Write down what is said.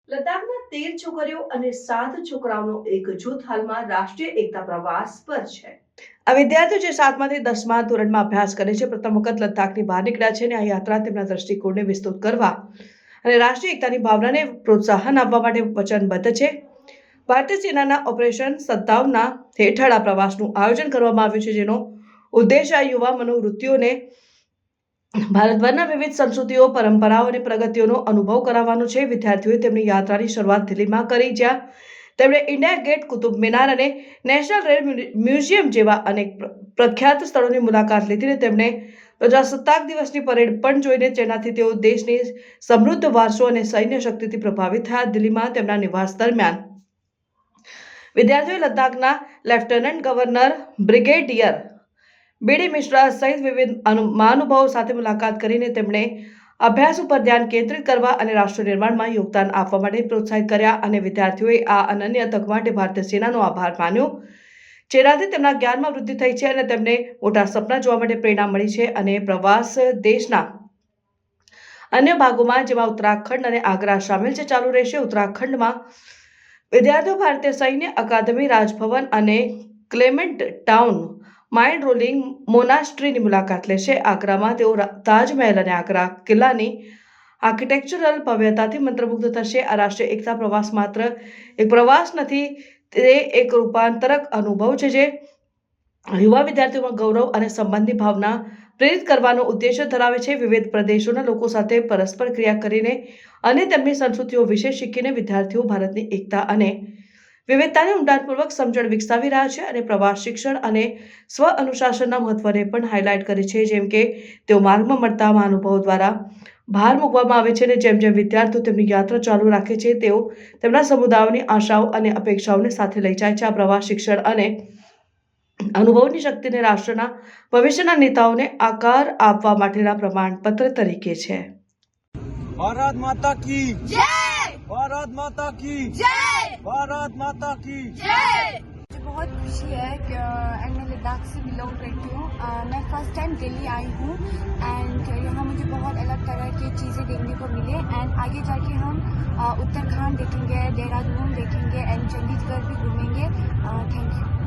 લદ્દાખના 13 છોકરીઓ અને 7 છોકરાઓનો એક જૂથ હાલમાં રાષ્ટ્રીય એકતા પ્રવાસ પર છે। આ વિદ્યાર્થીઓ જે 7માંથી 10મા ધોરણમાં અભ્યાસ કરે છે, પ્રથમ વખત લદ્દાખની બહાર નીકળ્યા છે અને આ યાત્રા તેમના દ્રષ્ટિકોણને વિસ્તૃત કરવા અને રાષ્ટ્રીય એકતાની ભાવનાને પ્રોત્સાહન આપવા માટે વચનબદ્ધ છે। ભારતીય સેનાના ઓપરેશન સદ્દાવના હેઠળ આ પ્રવાસનું આયોજન કરવામાં આવ્યું છે, જેનો ઉદ્દેશ આ યુવા મનોવૃત્તિઓને ભારતભરના વિવિધ સંસ્કૃતિઓ, પરંપરાઓ અને પ્રગતિઓનો અનુભવ કરાવવાનો છે। વિદ્યાર્થીઓએ તેમની યાત્રાની શરૂઆત દિલ્હીમાં કરી, જ્યાં તેમણે ઇન્ડિયા ગેટ, કુતુબ મિનાર અને નેશનલ રેલ મ્યુઝિયમ જેવા અનેક પ્રખ્યાત સ્થળોની મુલાકાત લીધી અને તેમણે પ્રજાસત્તાક દિવસની પરેડ પણ જોઈને, જેનાથી તેઓ દેશની સમૃદ્ધ વારસો અને સૈન્ય શક્તિથી પ્રભાવિત થયા। દિલ્હીમાં તેમના નિવાસ દરમિયાન વિદ્યાર્થીઓએ લદ્દાખના લેફ્ટનન્ટ ગવર્નર બ્રિગેડિયર બીડી મિશ્રા સહિત વિવિધ મહાનુભાવો સાથે મુલાકાત કરીને તેમણે અભ્યાસ ઉપર ધ્યાન કેન્દ્રિત કરવા અને રાષ્ટ્ર નિર્માણમાં યોગદાન આપવા માટે પ્રોત્સાહિત કર્યા અને વિદ્યાર્થીઓએ આ અનન્ય તક માટે ભારતીય સેનાનો આભાર માન્યો, જેનાથી તેમના જ્ઞાનમાં વૃદ્ધિ થઈ છે અને તેમને મોટા સપના જોવા માટે પ્રેરણા મળી છે। અને પ્રવાસ દેશના અન્ય ભાગોમાં, જેમાં ઉત્તરાખંડ અને આગ્રા સામેલ છે, ચાલુ રહેશે। ઉત્તરાખંડમાં વિદ્યાર્થીઓ ભારતીય સૈન્ય અકાદમી, રાજભવન અને ક્લેમેન્ટ ટાઉન માઇન્ડ રોલિંગ મોનાસ્ટ્રીની મુલાકાત લેશે। આગ્રામાં તેઓ તાજમહેલ અને આગ્રા કિલ્લાની આર્કિટેક્ચરલ ભવ્યતાથી મંત્રમુગ્ધ થશે। આ રાષ્ટ્રીય એકતા પ્રવાસ માત્ર એક પ્રવાસ નથી, તે એક રૂપાંતરક અનુભવ છે જે યુવા વિદ્યાર્થીઓમાં ગૌરવ અને સંબંધની ભાવના પ્રેરિત કરવાનો ઉદ્દેશ્ય ધરાવે છે। વિવિધ પ્રદેશોના લોકો સાથે પરસ્પર ક્રિયા કરીને અને તેમની સંસ્કૃતિઓ વિશે શીખીને વિદ્યાર્થીઓ ભારતની એકતા અને વિવિધતાની ઊંડાણપૂર્વક સમજણ વિકસાવી રહ્યા છે અને પ્રવાસ શિક્ષણ અને સ્વ અનુશાસનના મહત્વને પણ હાઇલાઇટ કરે છે। જેમ કે તેઓ માર્ગમાં મળતા મહાનુભાવો દ્વારા ભાર મૂકવામાં આવે છે અને જેમ જેમ વિદ્યાર્થીઓ તેમની યાત્રા ચાલુ રાખે છે, તેઓ તેમના સમુદાયોની આશાઓ અને અપેક્ષાઓને સાથે લઈ જાય છે। આ પ્રવાસ શિક્ષણ અને અનુભવની શક્તિને રાષ્ટ્રના ભવિષ્યના નેતાઓને આકાર આપવા માટેના પ્રમાણપત્ર તરીકે છે। ભારત માતા કી જય! भारत माता की जय! भारत माता की जय! मुझे बहुत खुशी है कि मैं लद्दाख से बिलोंग करती हूँ। मैं फर्स्ट टाइम दिल्ली आई हूँ एंड यहाँ मुझे बहुत अलग तरह की चीज़ें देखने को मिले एंड आगे जाके हम उत्तराखंड देखेंगे, देहरादून देखेंगे एंड चंडीगढ़ भी घूमेंगे। Thank you.